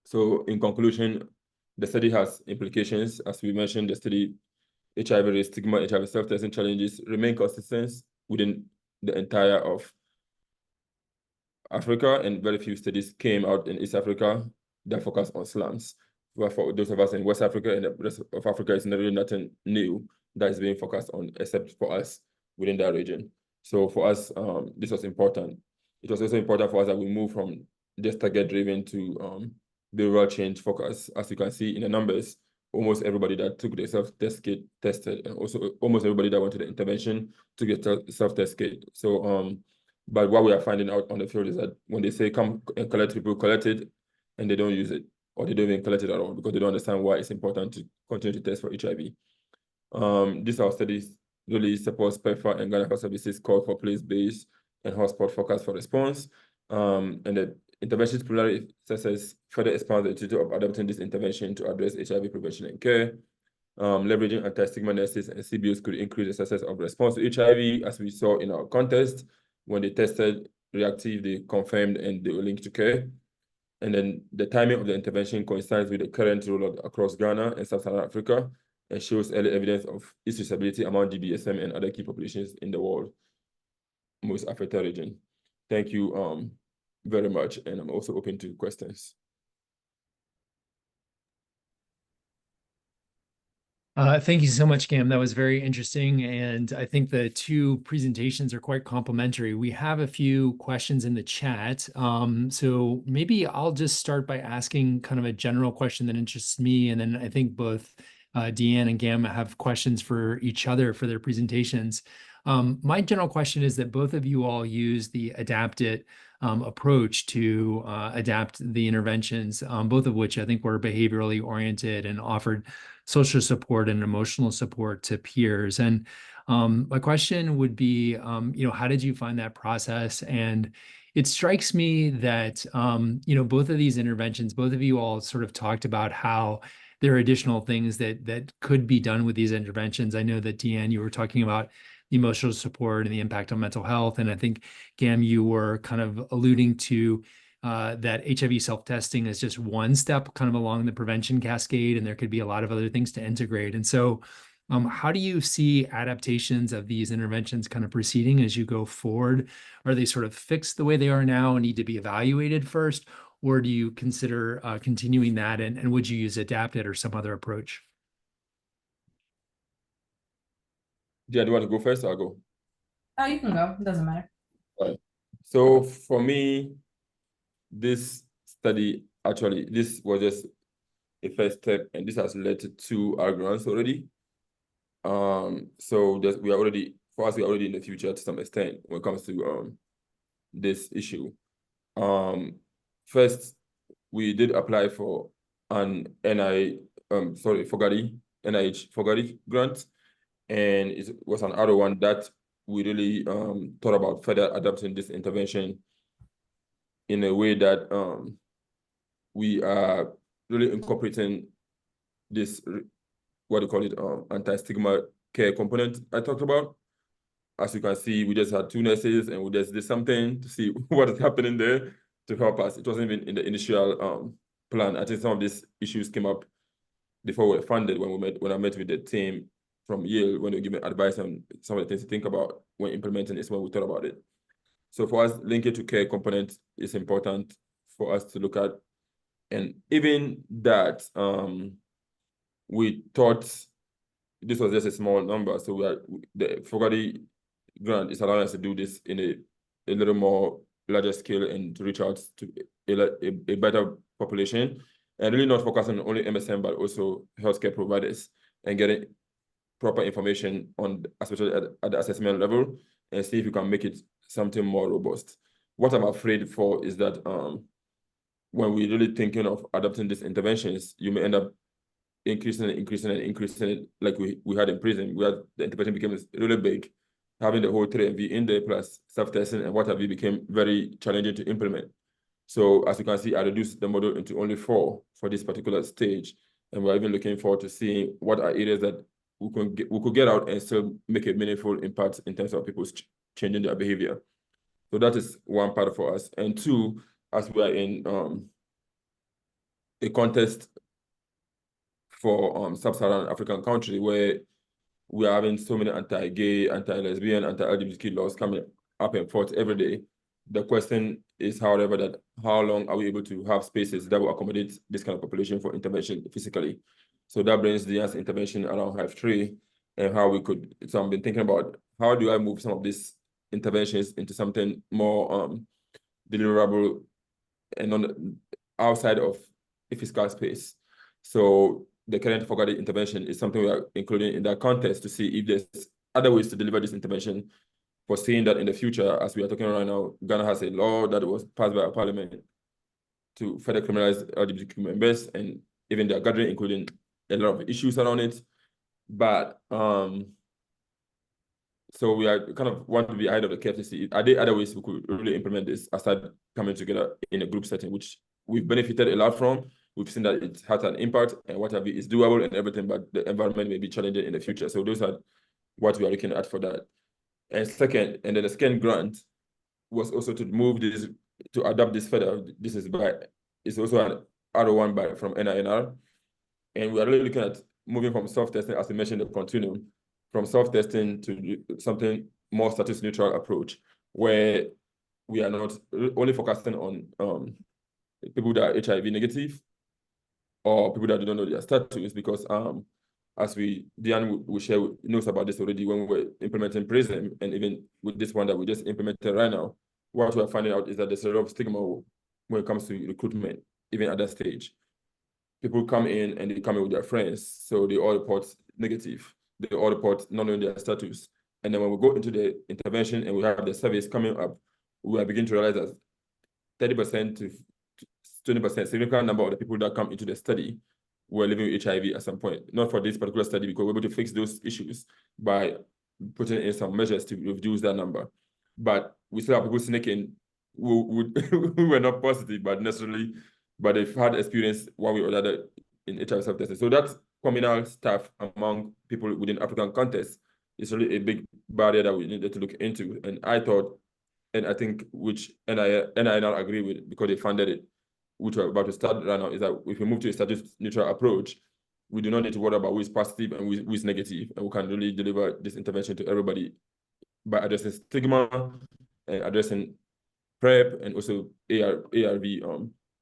So in conclusion, the study has implications. As we mentioned, the study HIV risk, stigma, HIV self-testing challenges remain consistent within the entire of Africa, and very few studies came out in East Africa that focus on slums. Well, for those of us in West Africa and the rest of Africa, it's really nothing new that is being focused on, except for us within that region. So for us, this was important. It was also important for us that we move from just target-driven to behavioral change focus. As you can see in the numbers, almost everybody that took the self-test kit tested, and also almost everybody that went to the intervention took the self-test kit. So, but what we are finding out on the field is that when they say come and collect, people collect it and they don't use it, or they don't even collect it at all because they don't understand why it's important to continue to test for HIV. These are studies really supports PEPFAR and Ghana Health Services call for place-based and hotspot focus for response. And the intervention preliminary success further expands the utility of adopting this intervention to address HIV prevention and care. Leveraging anti-stigma nurses and CBOs could increase the success of response to HIV, as we saw in our contest. When they tested reactive, they confirmed and they were linked to care. And then the timing of the intervention coincides with the current rollout across Ghana and Sub-Saharan Africa and shows early evidence of its usability among GBSM and other key populations in the world, most affected region. Thank you very much, and I'm also open to questions.
Thank you so much, Gam. That was very interesting. And I think the two presentations are quite complementary. We have a few questions in the chat. So maybe I'll just start by asking kind of a general question that interests me. And then I think both DeAnne and Gam have questions for each other for their presentations. My general question is that both of you all use the adapted approach to adapt the interventions, both of which I think were behaviorally oriented and offered social support and emotional support to peers. And my question would be, how did you find that process? And it strikes me that, both of these interventions, both of you all sort of talked about how there are additional things that could be done with these interventions. I know that DeAnne, you were talking about the emotional support and the impact on mental health. And I think, Gam, you were kind of alluding to that HIV self-testing is just one step kind of along the prevention cascade, and there could be a lot of other things to integrate. And so how do you see adaptations of these interventions kind of proceeding as you go forward? Are they sort of fixed the way they are now and need to be evaluated first? Or do you consider continuing that, and would you use adapted or some other approach?
Do you want to go first or I'll go?
Oh, you can go. It doesn't matter.
All right. So for me, this study, actually, this was just a first step, and this has led to 2 our grants already. So we are already in the future to some extent when it comes to this issue. First, we did apply for an FOGADI NIH Fogarty grant, and it was an other one that we really thought about further adapting this intervention in a way that we are really incorporating this, what do you call it, anti-stigma care component I talked about. As you can see, we just had 2 nurses and we just did something to see what is happening there to help us. It wasn't even in the initial plan. I think some of these issues came up before we were funded when I met with the team from Yale, when they give me advice on some of the things to think about when implementing this, when we thought about it. So for us, linking to care component is important for us to look at. And even that, we thought this was just a small number. So the Fogarty grant is allowing us to do this in a little more larger scale and to reach out to a better population, and really not focusing on only MSM, but also healthcare providers, and getting proper information on, especially at the assessment level, and see if you can make it something more robust. What I'm afraid for is that when we're really thinking of adopting these interventions, you may end up increasing it like we had in prison. The intervention became really big, having the whole 3MV in there plus self-testing and what have you became very challenging to implement. So as you can see, I reduced the model into only 4 for this particular stage. And we're even looking forward to seeing what are areas that we could get out and still make a meaningful impact in terms of people's changing their behavior. So that is one part for us. And 2, as we are in a contest for sub-Saharan African country where we are having so many anti-gay, anti-lesbian, anti-LGBTQ laws coming up and forth every day. The question is, however, that how long are we able to have spaces that will accommodate this kind of population for intervention physically? So that brings DeAnne's intervention around HIV-3 and how we could, so I've been thinking about how do I move some of these interventions into something more deliverable and on outside of a physical space. So the current Fogarty intervention is something we are including in that context to see if there's other ways to deliver this intervention, foreseeing that in the future, as we are talking right now, Ghana has a law that was passed by our parliament to further criminalize LGBTQ members and even their gathering, including a lot of issues around it. But so we are kind of want to be ahead of the curve to see, are there other ways we could really implement this aside coming together in a group setting, which we've benefited a lot from. We've seen that it has an impact and what have you is doable and everything, but the environment may be challenging in the future. So those are what we are looking at for that. And second, and then the second grant was also to move this, to adapt this further. This is it's also an other one from NINR. And we are really looking at moving from self-testing, as I mentioned, the continuum, from self-testing to something more status neutral approach, where we are not only focusing on people that are HIV negative or people that do not know their status, because as DeAnne will share knows about this already when we were implementing PRISM, and even with this one that we just implemented right now, what we are finding out is that there's a lot of stigma when it comes to recruitment, even at that stage. People come in and they come in with their friends, so they all report negative. They all report not knowing their status. And then when we go into the intervention and we have the surveys coming up, we are beginning to realize that 30% to 20%, significant number of the people that come into the study were living with HIV at some point. Not for this particular study, because we're able to fix those issues by putting in some measures to reduce that number. But we still have people sneaking who were not positive, but they've had experience one way or another in HIV self-testing. So that communal stuff among people within African context is really a big barrier that we needed to look into. And I thought, and I think which NINR agree with, because they funded it, which we're about to start right now, is that if we move to a status neutral approach, we do not need to worry about who is positive and who is negative, and we can really deliver this intervention to everybody by addressing stigma and addressing PrEP and also ARV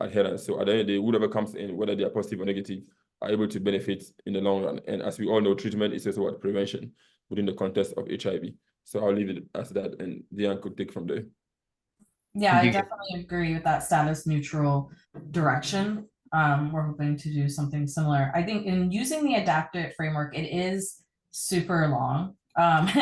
adherence. So at the end of the day, whoever comes in, whether they are positive or negative, are able to benefit in the long run. And as we all know, treatment is also about prevention within the context of HIV. So I'll leave it as that, and DeAnne could take from there.
Yeah, I definitely agree with that status neutral direction. We're hoping to do something similar. I think in using the adaptive framework, it is super long.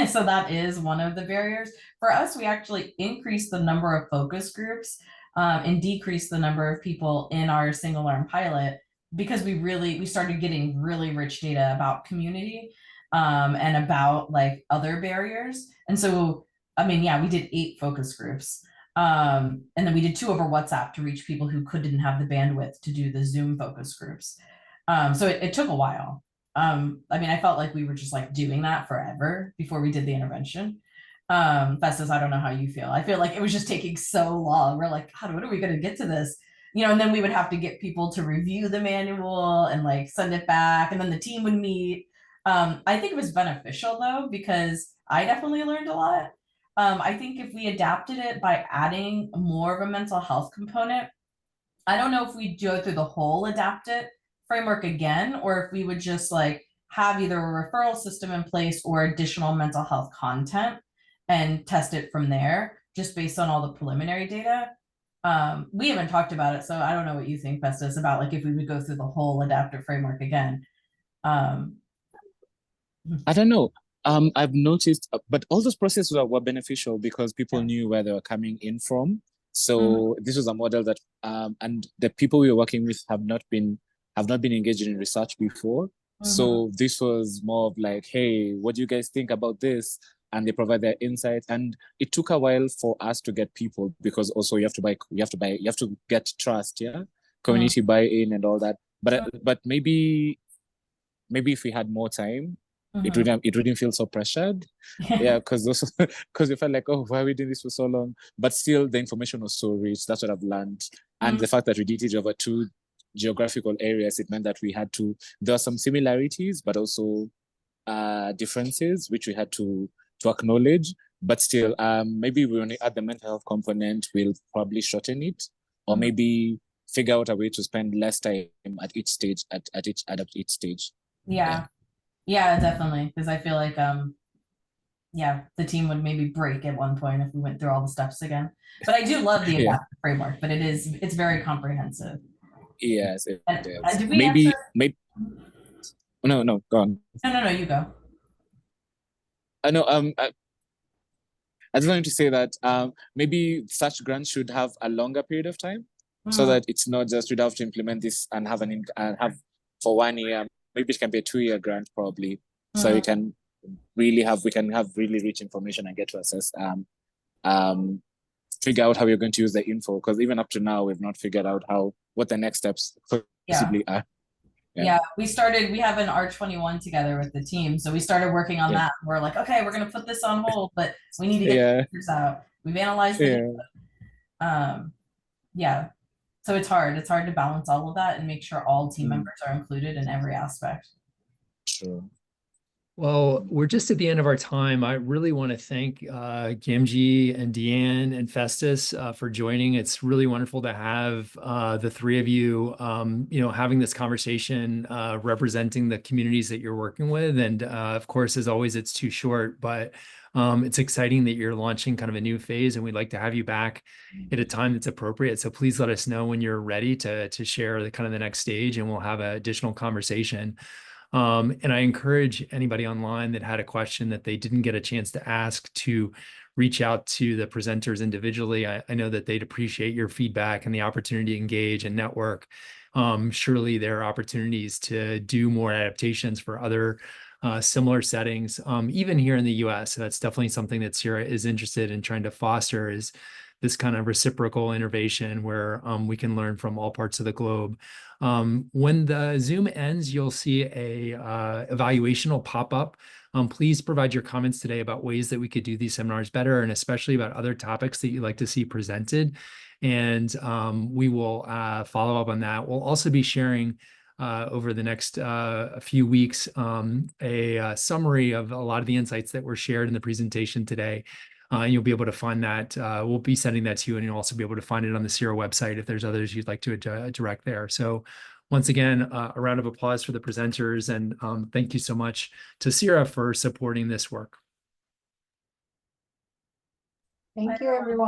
So that is one of the barriers. For us, we actually increased the number of focus groups and decreased the number of people in our single arm pilot because we started getting really rich data about community and about like other barriers. And so, I mean, yeah, we did 8 focus groups. And then we did 2 over WhatsApp to reach people who didn't have the bandwidth to do the Zoom focus groups. So it took a while. I mean, I felt like we were just like doing that forever before we did the intervention. Festus, I don't know how you feel. I feel like it was just taking so long. We're like, God, when are we going to get to this? You know, and then we would have to get people to review the manual and like send it back, and then the team would meet. I think it was beneficial though, because I definitely learned a lot. I think if we adapted it by adding more of a mental health component, I don't know if we'd go through the whole adapt it framework again, or if we would just like have either a referral system in place or additional mental health content and test it from there, just based on all the preliminary data. We haven't talked about it, so I don't know what you think, Festus, about like if we would go through the whole adaptive framework again.
I don't know. I've noticed, but all those processes were beneficial because people knew where they were coming in from. So this was a model that, and the people we were working with have not been engaged in research before. So this was more of like, hey, what do you guys think about this? And they provide their insights. And it took a while for us to get people, because also you have to get trust, community buy-in and all that. But maybe if we had more time, it wouldn't feel so pressured. Because we felt like, oh, why are we doing this for so long? But still, the information was so rich. That's what I've learned. And the fact that we did it over 2 geographical areas, it meant that we had to, there are some similarities, but also differences, which we had to acknowledge. But still, maybe we only add the mental health component, we'll probably shorten it, or maybe figure out a way to spend less time at each stage, at each stage.
Yeah, definitely. Because I feel like the team would maybe break at one point if we went through all the steps again. But I do love the adaptive framework, but it's very comprehensive.
Yes, it is.
Did we
maybe no, go on.
No, you go.
I know. I just wanted to say that maybe such grants should have a longer period of time, so that it's not just we'd have to implement this and have have for 1 year. Maybe it can be a 2-year grant, probably, so we can have really rich information and get to assess, figure out how we're going to use the info. Because even up to now, we've not figured out what the next steps possibly are.
We have an R21 together with the team, so we started working on that. We're like, okay, we're gonna put this on hold, but we need to get the pictures out. We've analyzed it. So it's hard to balance all of that and make sure all team members are included in every aspect.
True.
Well, we're just at the end of our time. I really want to thank Gamji and DeAnne and Festus for joining. It's really wonderful to have the 3 of you, having this conversation, representing the communities that you're working with. And of course, as always, it's too short, but it's exciting that you're launching kind of a new phase, and we'd like to have you back at a time that's appropriate. So please let us know when you're ready to share the next stage, and we'll have an additional conversation. And I encourage anybody online that had a question that they didn't get a chance to ask to reach out to the presenters individually. I know that they'd appreciate your feedback and the opportunity to engage and network. Surely there are opportunities to do more adaptations for other similar settings, even here in the US. So that's definitely something that CIRA is interested in trying to foster, is this kind of reciprocal innovation where we can learn from all parts of the globe. When the Zoom ends, you'll see a evaluation will pop up. Please provide your comments today about ways that we could do these seminars better, and especially about other topics that you'd like to see presented. And we will follow up on that. We'll also be sharing over the next few weeks a summary of a lot of the insights that were shared in the presentation today. You'll be able to find that. We'll be sending that to you, and you'll also be able to find it on the CIRA website if there's others you'd like to direct there. So once again, a round of applause for the presenters, and thank you so much to CIRA for supporting this work.
Thank you, everyone.